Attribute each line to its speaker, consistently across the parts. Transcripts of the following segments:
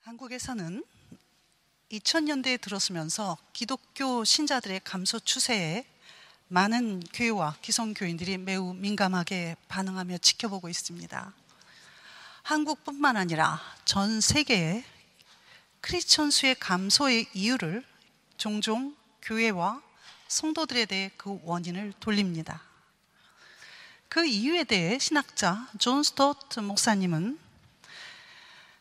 Speaker 1: 한국에서는 2000년대에 들어서면서 기독교 신자들의 감소 추세에 많은 교회와 기성교인들이 매우 민감하게 반응하며 지켜보고 있습니다. 한국뿐만 아니라 전 세계의 크리스천 수의 감소의 이유를 종종 교회와 성도들에 대해 그 원인을 돌립니다. 그 이유에 대해 신학자 존 스토트 목사님은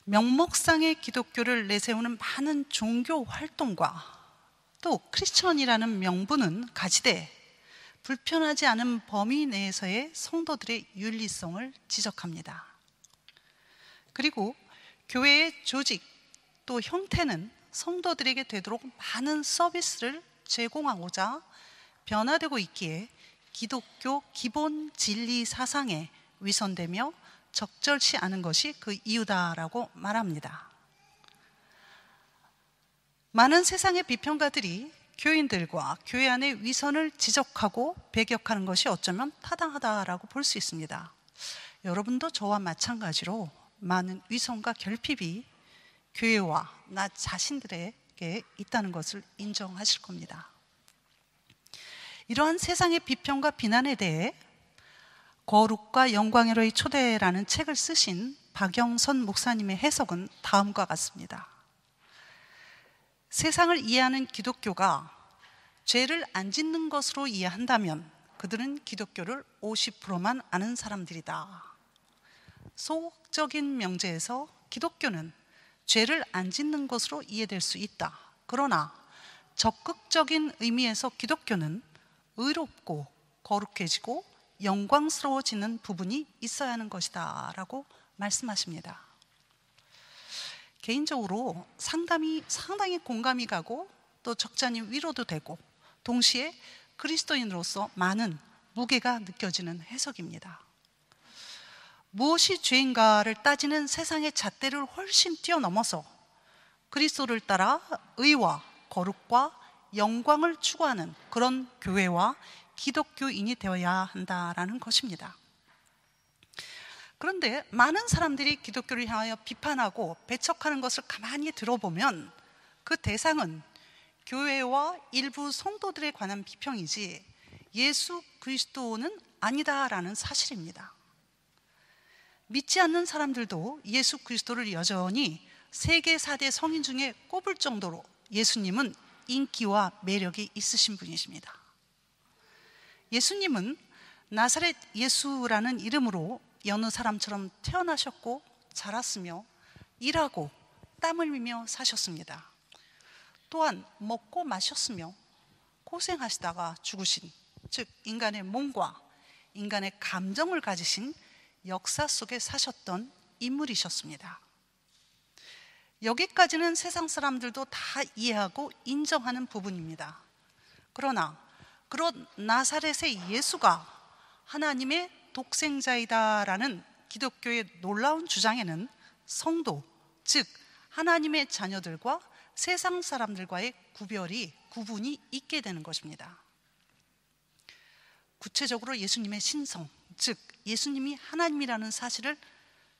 Speaker 1: 명목상의 기독교를 내세우는 많은 종교 활동과 또 크리스천이라는 명분은 가지되 불편하지 않은 범위 내에서의 성도들의 윤리성을 지적합니다. 그리고 교회의 조직 또 형태는 성도들에게 되도록 많은 서비스를 제공하고자 변화되고 있기에 기독교 기본 진리 사상에 위선되며 적절치 않은 것이 그 이유다라고 말합니다. 많은 세상의 비평가들이 교인들과 교회 안의 위선을 지적하고 배격하는 것이 어쩌면 타당하다라고 볼 수 있습니다. 여러분도 저와 마찬가지로 많은 위선과 결핍이 교회와 나 자신들에게 있다는 것을 인정하실 겁니다. 이러한 세상의 비평과 비난에 대해 거룩과 영광으로의 초대라는 책을 쓰신 박영선 목사님의 해석은 다음과 같습니다. 세상을 이해하는 기독교가 죄를 안 짓는 것으로 이해한다면 그들은 기독교를 50%만 아는 사람들이다. 소극적인 명제에서 기독교는 죄를 안 짓는 것으로 이해될 수 있다. 그러나 적극적인 의미에서 기독교는 의롭고 거룩해지고 영광스러워지는 부분이 있어야 하는 것이다 라고 말씀하십니다. 개인적으로 상당히 공감이 가고 또 적잖이 위로도 되고 동시에 그리스도인으로서 많은 무게가 느껴지는 해석입니다. 무엇이 죄인가를 따지는 세상의 잣대를 훨씬 뛰어넘어서 그리스도를 따라 의와 거룩과 영광을 추구하는 그런 교회와 기독교인이 되어야 한다라는 것입니다. 그런데 많은 사람들이 기독교를 향하여 비판하고 배척하는 것을 가만히 들어보면 그 대상은 교회와 일부 성도들에 관한 비평이지 예수 그리스도는 아니다라는 사실입니다. 믿지 않는 사람들도 예수 그리스도를 여전히 세계 4대 성인 중에 꼽을 정도로 예수님은 인기와 매력이 있으신 분이십니다. 예수님은 나사렛 예수라는 이름으로 여느 사람처럼 태어나셨고 자랐으며 일하고 땀 흘리며 사셨습니다. 또한 먹고 마셨으며 고생하시다가 죽으신, 즉 인간의 몸과 인간의 감정을 가지신 역사 속에 사셨던 인물이셨습니다. 여기까지는 세상 사람들도 다 이해하고 인정하는 부분입니다. 그러나 그런 나사렛의 예수가 하나님의 독생자이다라는 기독교의 놀라운 주장에는 성도, 즉 하나님의 자녀들과 세상 사람들과의 구분이 있게 되는 것입니다. 구체적으로 예수님의 신성, 즉 예수님이 하나님이라는 사실을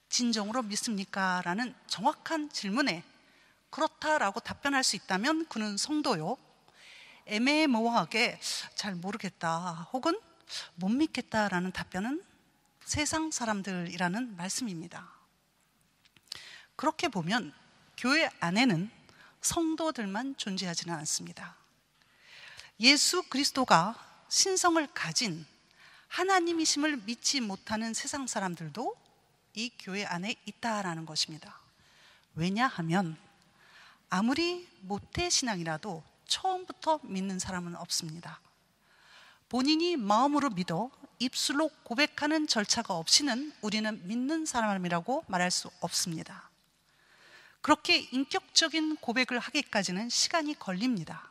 Speaker 1: 진정으로 믿습니까? 라는 정확한 질문에 그렇다라고 답변할 수 있다면 그는 성도요, 애매모호하게 잘 모르겠다 혹은 못 믿겠다라는 답변은 세상 사람들이라는 말씀입니다. 그렇게 보면 교회 안에는 성도들만 존재하지는 않습니다. 예수 그리스도가 신성을 가진 하나님이심을 믿지 못하는 세상 사람들도 이 교회 안에 있다라는 것입니다. 왜냐하면 아무리 모태신앙이라도 처음부터 믿는 사람은 없습니다. 본인이 마음으로 믿어 입술로 고백하는 절차가 없이는 우리는 믿는 사람이라고 말할 수 없습니다. 그렇게 인격적인 고백을 하기까지는 시간이 걸립니다.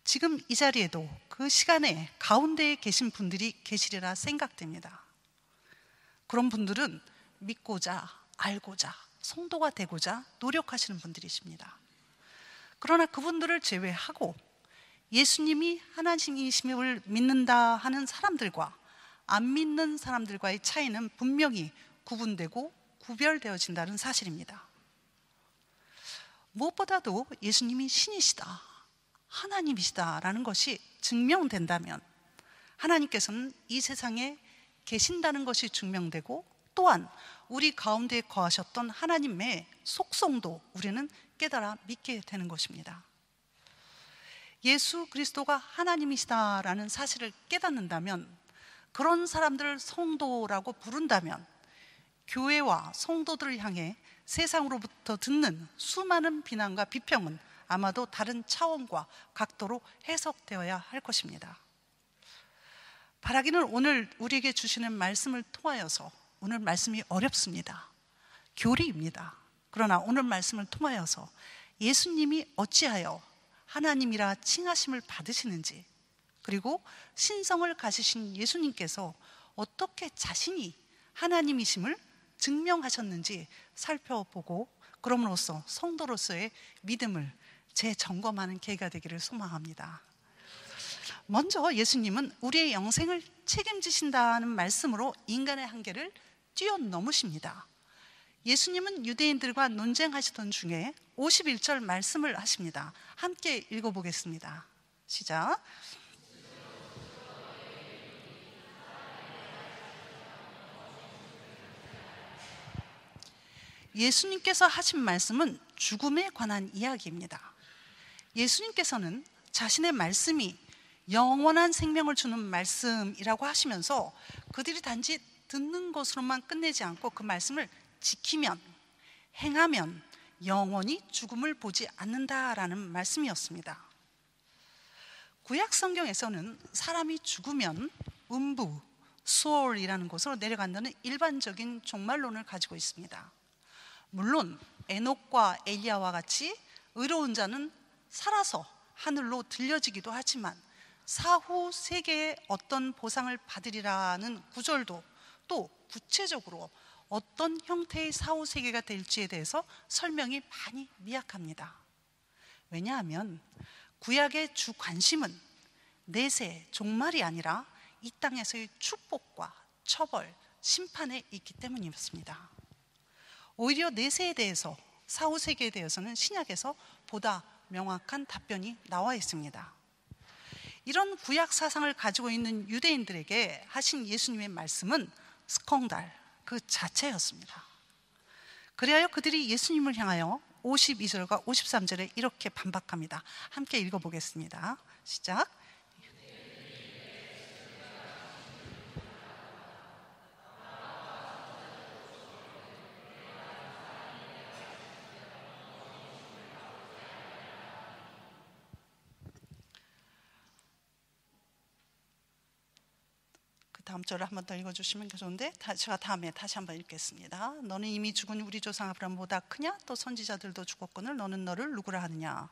Speaker 1: 지금 이 자리에도 그 시간에 가운데에 계신 분들이 계시리라 생각됩니다. 그런 분들은 믿고자 알고자 성도가 되고자 노력하시는 분들이십니다. 그러나 그분들을 제외하고 예수님이 하나님이심을 믿는다 하는 사람들과 안 믿는 사람들과의 차이는 분명히 구분되고 구별되어진다는 사실입니다. 무엇보다도 예수님이 신이시다, 하나님이시다라는 것이 증명된다면 하나님께서는 이 세상에 계신다는 것이 증명되고, 또한 우리 가운데 거하셨던 하나님의 속성도 우리는 깨달아 믿게 되는 것입니다. 예수 그리스도가 하나님이시다라는 사실을 깨닫는다면, 그런 사람들을 성도라고 부른다면 교회와 성도들을 향해 세상으로부터 듣는 수많은 비난과 비평은 아마도 다른 차원과 각도로 해석되어야 할 것입니다. 바라기는 오늘 우리에게 주시는 말씀을 통하여서, 오늘 말씀이 어렵습니다. 교리입니다. 그러나 오늘 말씀을 통하여서 예수님이 어찌하여 하나님이라 칭하심을 받으시는지, 그리고 신성을 가지신 예수님께서 어떻게 자신이 하나님이심을 증명하셨는지 살펴보고, 그럼으로써 성도로서의 믿음을 재점검하는 계기가 되기를 소망합니다. 먼저 예수님은 우리의 영생을 책임지신다는 말씀으로 인간의 한계를 뛰어넘으십니다. 예수님은 유대인들과 논쟁하시던 중에 51절 말씀을 하십니다. 함께 읽어보겠습니다. 시작. 예수님께서 하신 말씀은 죽음에 관한 이야기입니다. 예수님께서는 자신의 말씀이 영원한 생명을 주는 말씀이라고 하시면서 그들이 단지 듣는 것으로만 끝내지 않고 그 말씀을 지키면, 행하면 영원히 죽음을 보지 않는다라는 말씀이었습니다. 구약 성경에서는 사람이 죽으면 음부, 수월이라는 곳으로 내려간다는 일반적인 종말론을 가지고 있습니다. 물론 에녹과 엘리야와 같이 의로운 자는 살아서 하늘로 들려지기도 하지만, 사후 세계에 어떤 보상을 받으리라는 구절도 또 구체적으로 어떤 형태의 사후 세계가 될지에 대해서 설명이 많이 미약합니다. 왜냐하면 구약의 주 관심은 내세, 종말이 아니라 이 땅에서의 축복과 처벌, 심판에 있기 때문이었습니다. 오히려 내세에 대해서, 사후 세계에 대해서는 신약에서 보다 명확한 답변이 나와 있습니다. 이런 구약 사상을 가지고 있는 유대인들에게 하신 예수님의 말씀은 스콩달 그 자체였습니다. 그리하여 그들이 예수님을 향하여 52절과 53절에 이렇게 반박합니다. 함께 읽어보겠습니다. 시작. 다음 절을 한번 더 읽어주시면 좋은데, 제가 다음에 다시 한번 읽겠습니다. 너는 이미 죽은 우리 조상 아브라함보다 크냐? 또 선지자들도 죽었거늘 너는 너를 누구라 하느냐?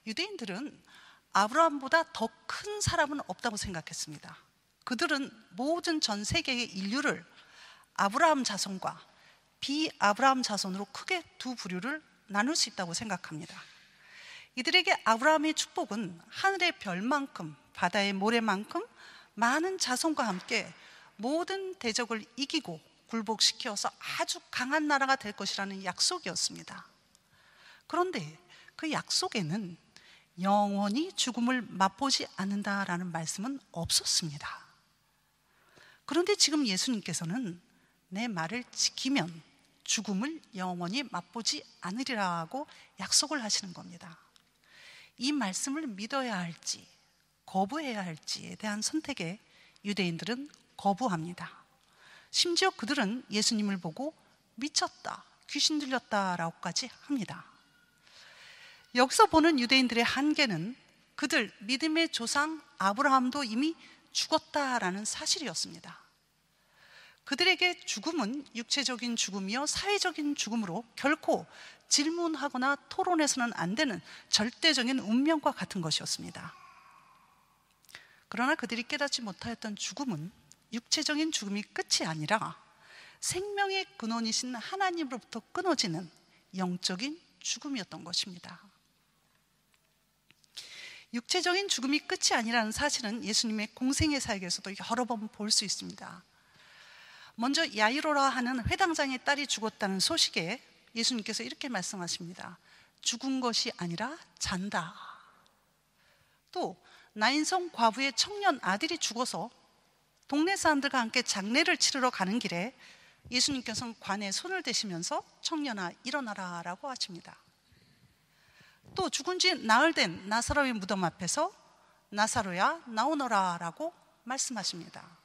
Speaker 1: 유대인들은 아브라함보다 더 큰 사람은 없다고 생각했습니다. 그들은 모든 전 세계의 인류를 아브라함 자손과 비아브라함 자손으로 크게 두 부류를 나눌 수 있다고 생각합니다. 이들에게 아브라함의 축복은 하늘의 별만큼, 바다의 모래만큼 많은 자손과 함께 모든 대적을 이기고 굴복시켜서 아주 강한 나라가 될 것이라는 약속이었습니다. 그런데 그 약속에는 영원히 죽음을 맛보지 않는다라는 말씀은 없었습니다. 그런데 지금 예수님께서는 내 말을 지키면 죽음을 영원히 맛보지 않으리라고 약속을 하시는 겁니다. 이 말씀을 믿어야 할지 거부해야 할지에 대한 선택에 유대인들은 거부합니다. 심지어 그들은 예수님을 보고 미쳤다, 귀신 들렸다라고까지 합니다. 여기서 보는 유대인들의 한계는 그들 믿음의 조상 아브라함도 이미 죽었다라는 사실이었습니다. 그들에게 죽음은 육체적인 죽음이요 사회적인 죽음으로 결코 질문하거나 토론해서는 안 되는 절대적인 운명과 같은 것이었습니다. 그러나 그들이 깨닫지 못하였던 죽음은 육체적인 죽음이 끝이 아니라 생명의 근원이신 하나님으로부터 끊어지는 영적인 죽음이었던 것입니다. 육체적인 죽음이 끝이 아니라는 사실은 예수님의 공생의 사역에서도 여러 번 볼 수 있습니다. 먼저 야이로라 하는 회당장의 딸이 죽었다는 소식에 예수님께서 이렇게 말씀하십니다. 죽은 것이 아니라 잔다. 또 나인성 과부의 청년 아들이 죽어서 동네 사람들과 함께 장례를 치르러 가는 길에 예수님께서는 관에 손을 대시면서 청년아 일어나라 라고 하십니다. 또 죽은 지 나흘 된 나사로의 무덤 앞에서 나사로야 나오너라 라고 말씀하십니다.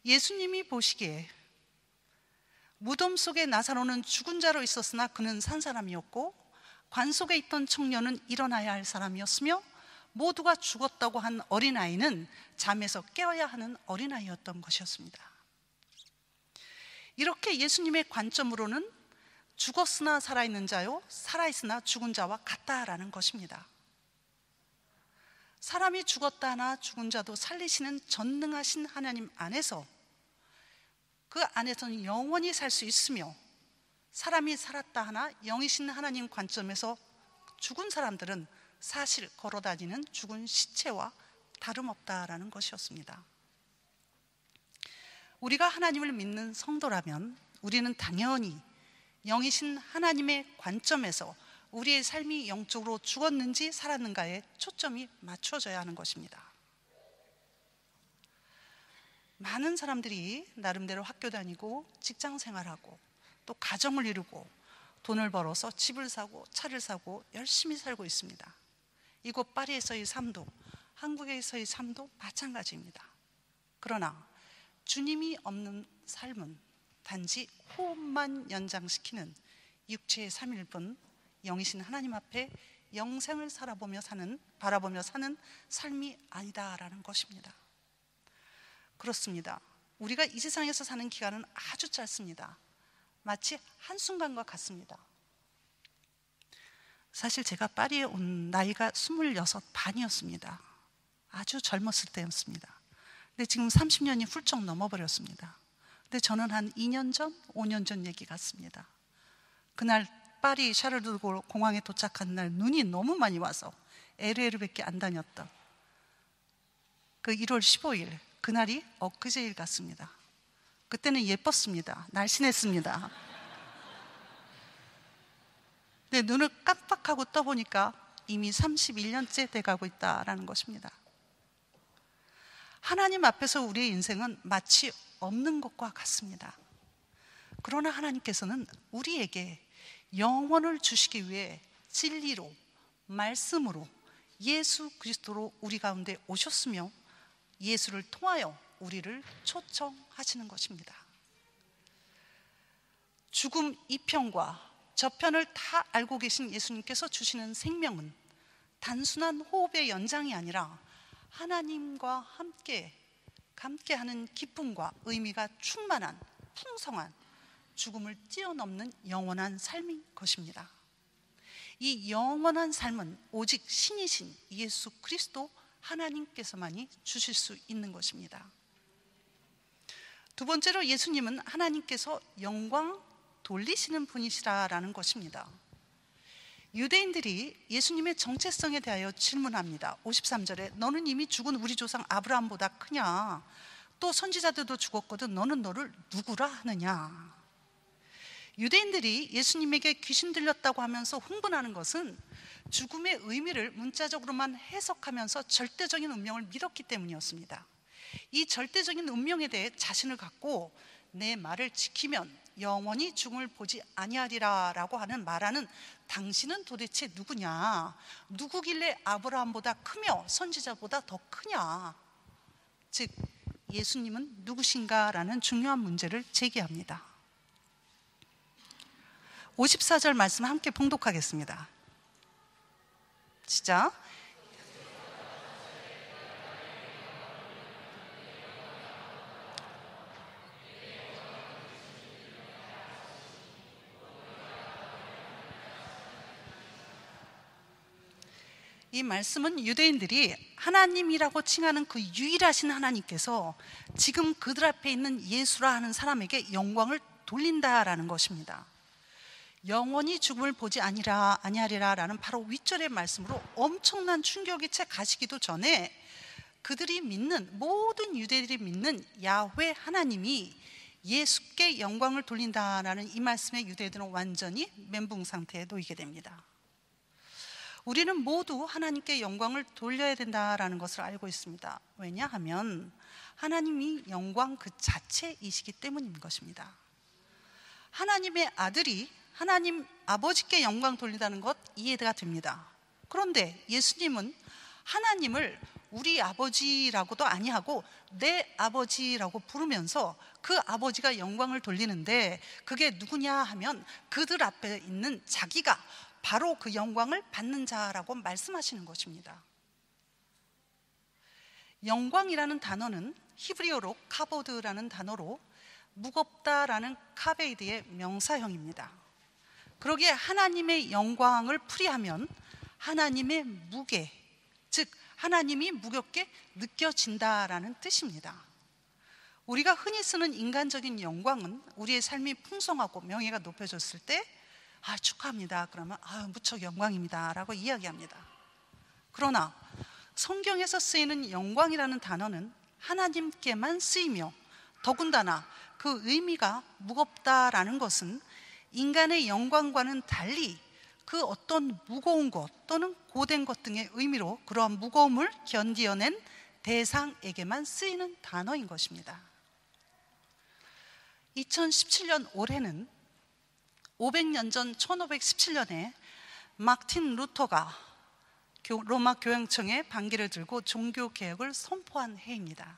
Speaker 1: 예수님이 보시기에 무덤 속에 나사로는 죽은 자로 있었으나 그는 산 사람이었고, 관 속에 있던 청년은 일어나야 할 사람이었으며, 모두가 죽었다고 한 어린아이는 잠에서 깨어야 하는 어린아이였던 것이었습니다. 이렇게 예수님의 관점으로는 죽었으나 살아있는 자요, 살아있으나 죽은 자와 같다라는 것입니다. 사람이 죽었다 하나 죽은 자도 살리시는 전능하신 하나님 안에서, 그 안에서는 영원히 살 수 있으며, 사람이 살았다 하나 영이신 하나님 관점에서 죽은 사람들은 사실 걸어다니는 죽은 시체와 다름없다라는 것이었습니다. 우리가 하나님을 믿는 성도라면 우리는 당연히 영이신 하나님의 관점에서 우리의 삶이 영적으로 죽었는지 살았는가에 초점이 맞춰져야 하는 것입니다. 많은 사람들이 나름대로 학교 다니고 직장 생활하고 또 가정을 이루고 돈을 벌어서 집을 사고 차를 사고 열심히 살고 있습니다. 이곳 파리에서의 삶도 한국에서의 삶도 마찬가지입니다. 그러나 주님이 없는 삶은 단지 호흡만 연장시키는 육체의 삶일 뿐, 영이신 하나님 앞에 영생을 바라보며 사는 삶이 아니다라는 것입니다. 그렇습니다. 우리가 이 세상에서 사는 기간은 아주 짧습니다. 마치 한순간과 같습니다. 사실 제가 파리에 온 나이가 26 반이었습니다. 아주 젊었을 때였습니다. 근데 지금 30년이 훌쩍 넘어버렸습니다. 근데 저는 한 2년 전, 5년 전 얘기 같습니다. 그날 파리 샤를드골 공항에 도착한 날 눈이 너무 많이 와서 LA로밖에 안 다녔던 그 1월 15일, 그날이 엊그제일 같습니다. 그때는 예뻤습니다. 날씬했습니다. 근데 눈을 깜빡하고 떠보니까 이미 31년째 돼가고 있다라는 것입니다. 하나님 앞에서 우리의 인생은 마치 없는 것과 같습니다. 그러나 하나님께서는 우리에게 영원을 주시기 위해 진리로, 말씀으로, 예수 그리스도로 우리 가운데 오셨으며, 예수를 통하여 우리를 초청하시는 것입니다. 죽음 이편과 저편을 다 알고 계신 예수님께서 주시는 생명은 단순한 호흡의 연장이 아니라 하나님과 함께하는 기쁨과 의미가 충만한 풍성한 죽음을 뛰어넘는 영원한 삶인 것입니다. 이 영원한 삶은 오직 신이신 예수 그리스도 하나님께서만이 주실 수 있는 것입니다. 두 번째로 예수님은 하나님께서 영광 돌리시는 분이시라는 것입니다. 유대인들이 예수님의 정체성에 대하여 질문합니다. 53절에 너는 이미 죽은 우리 조상 아브라함보다 크냐? 또 선지자들도 죽었거든 너는 너를 누구라 하느냐? 유대인들이 예수님에게 귀신 들렸다고 하면서 흥분하는 것은 죽음의 의미를 문자적으로만 해석하면서 절대적인 운명을 믿었기 때문이었습니다. 이 절대적인 운명에 대해 자신을 갖고 내 말을 지키면 영원히 죽음을 보지 아니하리라 라고 하는 말하는 당신은 도대체 누구냐? 누구길래 아브라함보다 크며 선지자보다 더 크냐? 즉 예수님은 누구신가? 라는 중요한 문제를 제기합니다. 54절 말씀 함께 봉독하겠습니다. 시작. 이 말씀은 유대인들이 하나님이라고 칭하는 그 유일하신 하나님께서 지금 그들 앞에 있는 예수라 하는 사람에게 영광을 돌린다라는 것입니다. 영원히 죽음을 보지 아니하리라 라는 바로 윗절의 말씀으로 엄청난 충격이 채 가시기도 전에 그들이 믿는, 모든 유대인들이 믿는 야훼 하나님이 예수께 영광을 돌린다라는 이 말씀에 유대인들은 완전히 멘붕 상태에 놓이게 됩니다. 우리는 모두 하나님께 영광을 돌려야 된다라는 것을 알고 있습니다. 왜냐하면 하나님이 영광 그 자체이시기 때문인 것입니다. 하나님의 아들이 하나님 아버지께 영광 돌린다는 것 이해가 됩니다. 그런데 예수님은 하나님을 우리 아버지라고도 아니하고 내 아버지라고 부르면서 그 아버지가 영광을 돌리는데, 그게 누구냐 하면 그들 앞에 있는 자기가 바로 그 영광을 받는 자라고 말씀하시는 것입니다. 영광이라는 단어는 히브리어로 카보드라는 단어로 무겁다라는 카베이드의 명사형입니다. 그러기에 하나님의 영광을 풀이하면 하나님의 무게, 즉 하나님이 무겁게 느껴진다라는 뜻입니다. 우리가 흔히 쓰는 인간적인 영광은 우리의 삶이 풍성하고 명예가 높여졌을 때 축하합니다. 그러면 무척 영광입니다 라고 이야기합니다. 그러나 성경에서 쓰이는 영광이라는 단어는 하나님께만 쓰이며, 더군다나 그 의미가 무겁다라는 것은 인간의 영광과는 달리 그 어떤 무거운 것 또는 고된 것 등의 의미로 그러한 무거움을 견디어낸 대상에게만 쓰이는 단어인 것입니다. 2017년 올해는 500년 전 1517년에 마틴 루터가 로마 교황청에 반기를 들고 종교개혁을 선포한 해입니다.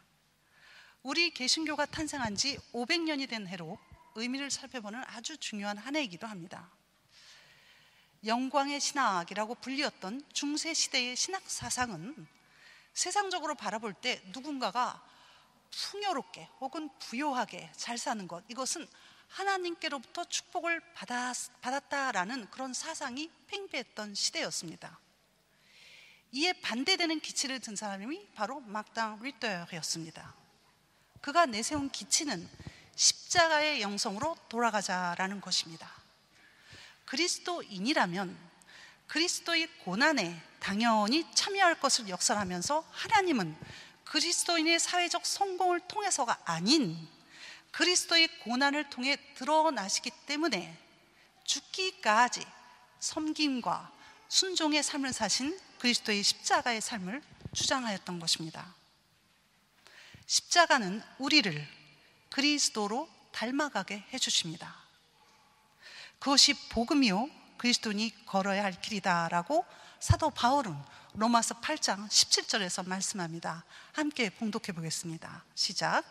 Speaker 1: 우리 개신교가 탄생한 지 500년이 된 해로 의미를 살펴보는 아주 중요한 한 해이기도 합니다. 영광의 신학이라고 불리었던 중세시대의 신학 사상은 세상적으로 바라볼 때 누군가가 풍요롭게 혹은 부요하게 잘 사는 것, 이것은 하나님께로부터 축복을 받았다라는 그런 사상이 팽배했던 시대였습니다. 이에 반대되는 기치를 든 사람이 바로 막당 루터였습니다. 그가 내세운 기치는 십자가의 영성으로 돌아가자라는 것입니다. 그리스도인이라면 그리스도의 고난에 당연히 참여할 것을 역설하면서, 하나님은 그리스도인의 사회적 성공을 통해서가 아닌 그리스도의 고난을 통해 드러나시기 때문에 죽기까지 섬김과 순종의 삶을 사신 그리스도의 십자가의 삶을 주장하였던 것입니다. 십자가는 우리를 그리스도로 닮아가게 해주십니다. 그것이 복음이요 그리스도인이 걸어야 할 길이다라고 사도 바울은 로마서 8장 17절에서 말씀합니다. 함께 봉독해 보겠습니다. 시작.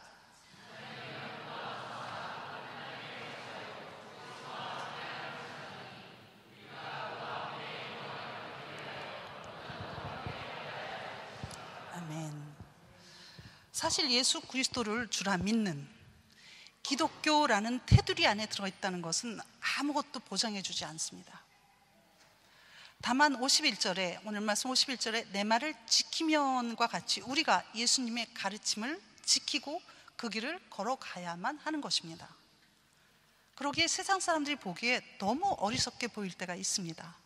Speaker 1: 아멘. 사실 예수 그리스도를 주라 믿는 기독교라는 테두리 안에 들어있다는 것은 아무것도 보장해 주지 않습니다. 다만 51절에, 오늘 말씀 51절에 내 말을 지키면과 같이 우리가 예수님의 가르침을 지키고 그 길을 걸어가야만 하는 것입니다. 그러기에 세상 사람들이 보기에 너무 어리석게 보일 때가 있습니다.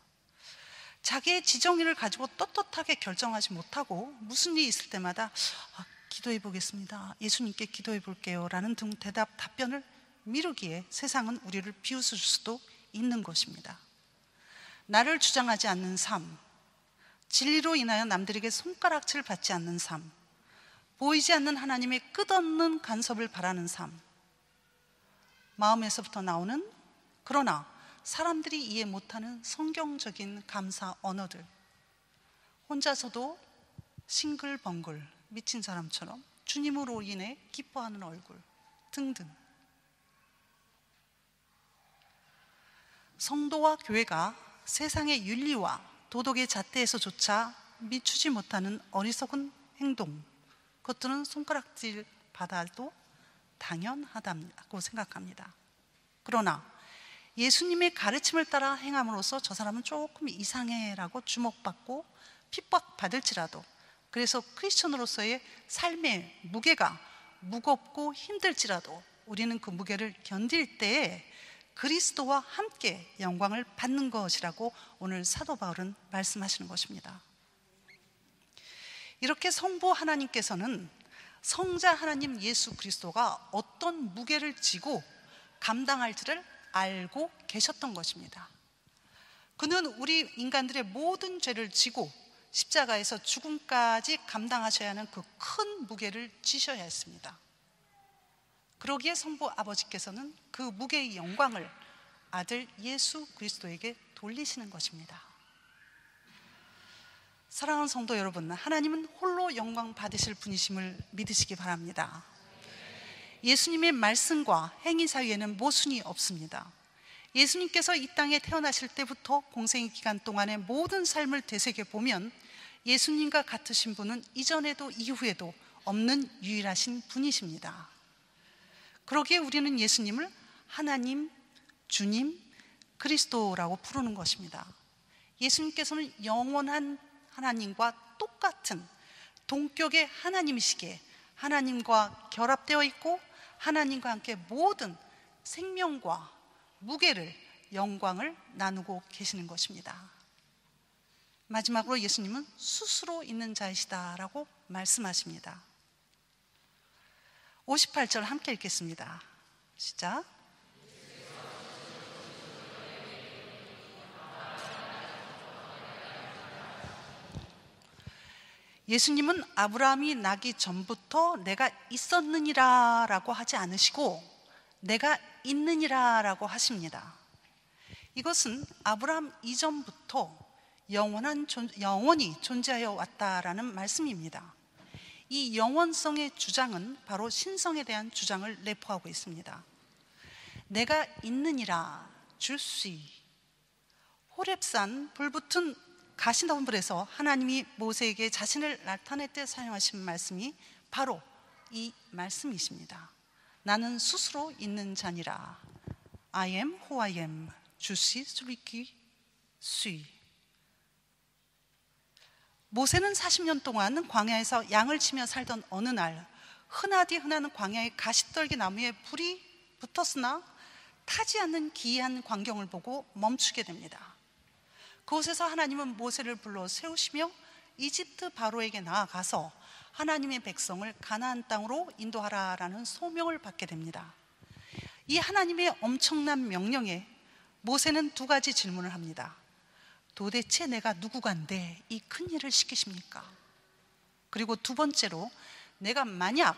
Speaker 1: 자기의 지정의를 가지고 떳떳하게 결정하지 못하고 무슨 일이 있을 때마다 기도해 보겠습니다, 예수님께 기도해 볼게요 라는 등 답변을 미루기에 세상은 우리를 비웃을 수도 있는 것입니다. 나를 주장하지 않는 삶, 진리로 인하여 남들에게 손가락질 받지 않는 삶, 보이지 않는 하나님의 끝없는 간섭을 바라는 삶, 마음에서부터 나오는 그러나 사람들이 이해 못하는 성경적인 감사 언어들, 혼자서도 싱글벙글 미친 사람처럼 주님으로 인해 기뻐하는 얼굴 등등. 성도와 교회가 세상의 윤리와 도덕의 잣대에서조차 미추지 못하는 어리석은 행동, 그것들은 손가락질 받아도 당연하다고 생각합니다. 그러나 예수님의 가르침을 따라 행함으로써 저 사람은 조금 이상해라고 주목받고 핍박받을지라도, 그래서 크리스천으로서의 삶의 무게가 무겁고 힘들지라도 우리는 그 무게를 견딜 때에 그리스도와 함께 영광을 받는 것이라고 오늘 사도 바울은 말씀하시는 것입니다. 이렇게 성부 하나님께서는 성자 하나님 예수 그리스도가 어떤 무게를 지고 감당할지를 알고 계셨던 것입니다. 그는 우리 인간들의 모든 죄를 지고 십자가에서 죽음까지 감당하셔야 하는 그 큰 무게를 지셔야 했습니다. 그러기에 성부 아버지께서는 그 무게의 영광을 아들 예수 그리스도에게 돌리시는 것입니다. 사랑하는 성도 여러분, 하나님은 홀로 영광 받으실 분이심을 믿으시기 바랍니다. 예수님의 말씀과 행위 사이에는 모순이 없습니다. 예수님께서 이 땅에 태어나실 때부터 공생의 기간 동안의 모든 삶을 되새겨보면 예수님과 같으신 분은 이전에도 이후에도 없는 유일하신 분이십니다. 그러기에 우리는 예수님을 하나님, 주님, 그리스도라고 부르는 것입니다. 예수님께서는 영원한 하나님과 똑같은 동격의 하나님이시기에 하나님과 결합되어 있고 하나님과 함께 모든 생명과 무게를, 영광을 나누고 계시는 것입니다. 마지막으로 예수님은 스스로 있는 자이시다라고 말씀하십니다. 58절 함께 읽겠습니다. 시작. 예수님은 아브라함이 나기 전부터 내가 있었느니라 라고 하지 않으시고 내가 있느니라 라고 하십니다. 이것은 아브라함 이전부터 영원히 존재하여 왔다라는 말씀입니다. 이 영원성의 주장은 바로 신성에 대한 주장을 내포하고 있습니다. 내가 있느니라, 주시. 호렙산 불붙은 가시덤불에서 하나님이 모세에게 자신을 나타낼 때 사용하신 말씀이 바로 이 말씀이십니다. 나는 스스로 있는 자니라. I am who I am. 주시 스리키 시. 모세는 40년 동안 광야에서 양을 치며 살던 어느 날 흔하디 흔한 광야의 가시떨기 나무에 불이 붙었으나 타지 않는 기이한 광경을 보고 멈추게 됩니다. 그곳에서 하나님은 모세를 불러 세우시며 이집트 바로에게 나아가서 하나님의 백성을 가나안 땅으로 인도하라라는 소명을 받게 됩니다. 이 하나님의 엄청난 명령에 모세는 두 가지 질문을 합니다. 도대체 내가 누구간데 이 큰 일을 시키십니까? 그리고 두 번째로 내가 만약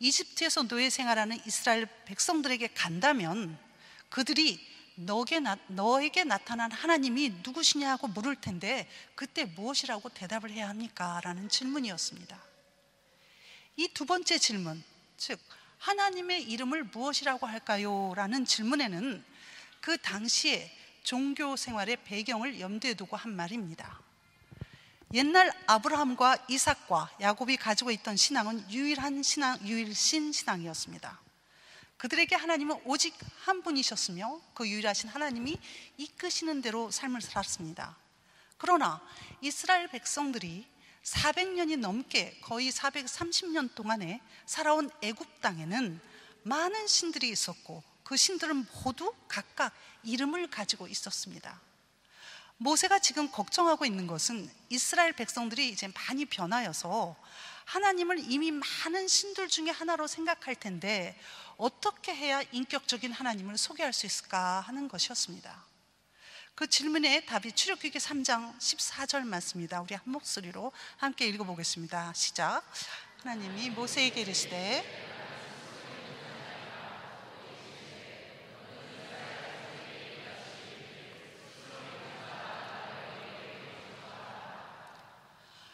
Speaker 1: 이집트에서 노예 생활하는 이스라엘 백성들에게 간다면 그들이 너에게 나타난 하나님이 누구시냐고 물을 텐데 그때 무엇이라고 대답을 해야 합니까? 라는 질문이었습니다. 이 두 번째 질문, 즉 하나님의 이름을 무엇이라고 할까요? 라는 질문에는 그 당시에 종교 생활의 배경을 염두에 두고 한 말입니다. 옛날 아브라함과 이삭과 야곱이 가지고 있던 신앙은 유일신 신앙이었습니다. 그들에게 하나님은 오직 한 분이셨으며 그 유일하신 하나님이 이끄시는 대로 삶을 살았습니다. 그러나 이스라엘 백성들이 400년이 넘게 거의 430년 동안에 살아온 애굽 땅에는 많은 신들이 있었고 그 신들은 모두 각각 이름을 가지고 있었습니다. 모세가 지금 걱정하고 있는 것은 이스라엘 백성들이 이제 많이 변하여서 하나님을 이미 많은 신들 중에 하나로 생각할 텐데 어떻게 해야 인격적인 하나님을 소개할 수 있을까 하는 것이었습니다. 그 질문에 답이 출애굽기 3장 14절 말씀입니다. 우리 한 목소리로 함께 읽어보겠습니다. 시작. 하나님이 모세에게 이르시되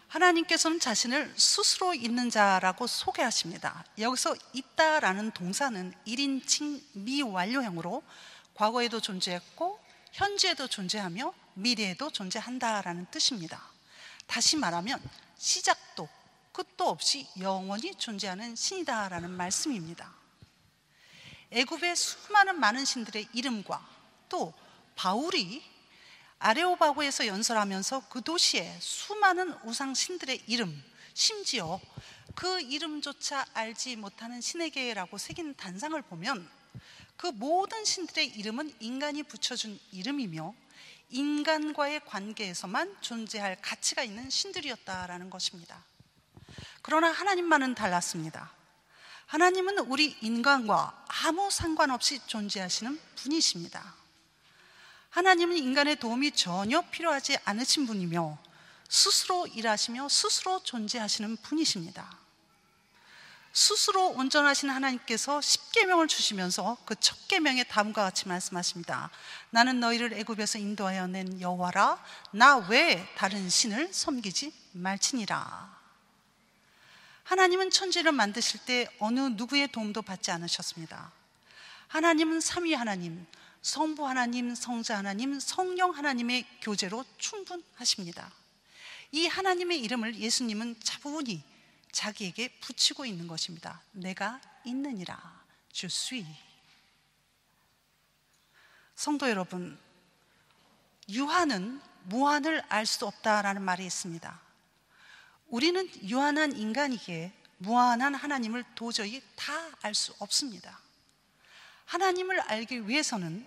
Speaker 1: 하나님께서는 자신을 스스로 있는 자라고 소개하십니다. 여기서 있다라는 동사는 1인칭 미완료형으로 과거에도 존재했고 현재에도 존재하며 미래에도 존재한다라는 뜻입니다. 다시 말하면 시작도 끝도 없이 영원히 존재하는 신이다라는 말씀입니다. 애굽의 수많은 많은 신들의 이름과 또 바울이 아레오바고에서 연설하면서 그 도시에 수많은 우상 신들의 이름, 심지어 그 이름조차 알지 못하는 신에게라고 새긴 단상을 보면 그 모든 신들의 이름은 인간이 붙여준 이름이며 인간과의 관계에서만 존재할 가치가 있는 신들이었다라는 것입니다. 그러나 하나님만은 달랐습니다. 하나님은 우리 인간과 아무 상관없이 존재하시는 분이십니다. 하나님은 인간의 도움이 전혀 필요하지 않으신 분이며 스스로 일하시며 스스로 존재하시는 분이십니다. 스스로 온전하신 하나님께서 십계명을 주시면서 그 첫 계명에 다음과 같이 말씀하십니다. 나는 너희를 애굽에서 인도하여 낸 여호와라. 나 외에 다른 신을 섬기지 말지니라. 하나님은 천지를 만드실 때 어느 누구의 도움도 받지 않으셨습니다. 하나님은 삼위 하나님, 성부 하나님, 성자 하나님, 성령 하나님의 교제로 충분하십니다. 이 하나님의 이름을 예수님은 차분히 자기에게 붙이고 있는 것입니다. 내가 있느니라, Je suis. 성도 여러분, 유한은 무한을 알 수 없다라는 말이 있습니다. 우리는 유한한 인간이기에 무한한 하나님을 도저히 다 알 수 없습니다. 하나님을 알기 위해서는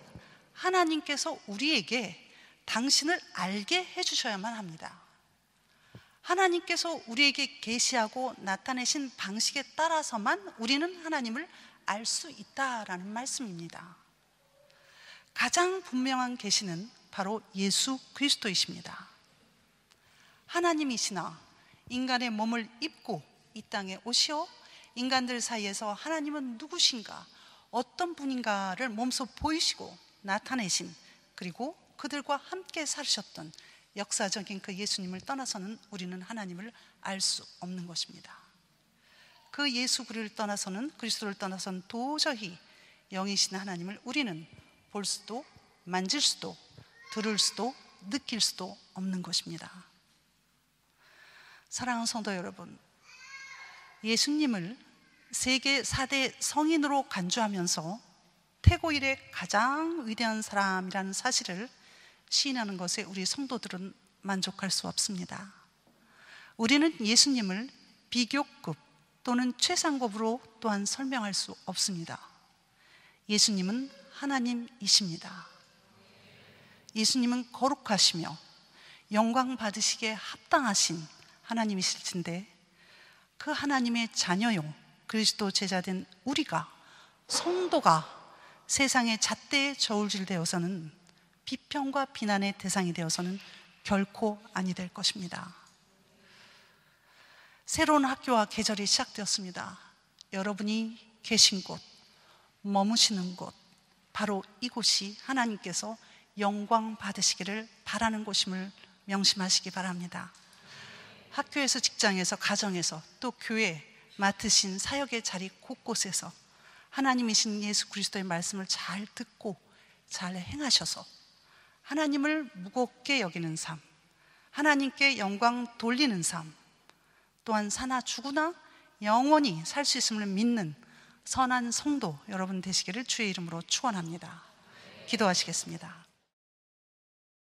Speaker 1: 하나님께서 우리에게 당신을 알게 해주셔야만 합니다. 하나님께서 우리에게 계시하고 나타내신 방식에 따라서만 우리는 하나님을 알 수 있다라는 말씀입니다. 가장 분명한 계시는 바로 예수 그리스도이십니다. 하나님이시나 인간의 몸을 입고 이 땅에 오시어 인간들 사이에서 하나님은 누구신가, 어떤 분인가를 몸소 보이시고 나타내신, 그리고 그들과 함께 사셨던 역사적인 그 예수님을 떠나서는 우리는 하나님을 알 수 없는 것입니다. 그 예수 그리스도를 떠나서는 도저히 영이신 하나님을 우리는 볼 수도 만질 수도 들을 수도 느낄 수도 없는 것입니다. 사랑하는 성도 여러분, 예수님을 세계 4대 성인으로 간주하면서 태고 이래 가장 위대한 사람이라는 사실을 시인하는 것에 우리 성도들은 만족할 수 없습니다. 우리는 예수님을 비교급 또는 최상급으로 또한 설명할 수 없습니다. 예수님은 하나님이십니다. 예수님은 거룩하시며 영광 받으시기에 합당하신 하나님이실진데, 그 하나님의 자녀요 그리스도 제자된 우리가, 성도가 세상의 잣대에 저울질 되어서는, 비평과 비난의 대상이 되어서는 결코 아니 될 것입니다. 새로운 학교와 계절이 시작되었습니다. 여러분이 계신 곳, 머무시는 곳, 바로 이곳이 하나님께서 영광 받으시기를 바라는 곳임을 명심하시기 바랍니다. 학교에서, 직장에서, 가정에서, 또 교회 맡으신 사역의 자리 곳곳에서 하나님이신 예수 그리스도의 말씀을 잘 듣고 잘 행하셔서 하나님을 무겁게 여기는 삶, 하나님께 영광 돌리는 삶, 또한 사나 죽으나 영원히 살 수 있음을 믿는 선한 성도 여러분 되시기를 주의 이름으로 축원합니다. 기도하시겠습니다.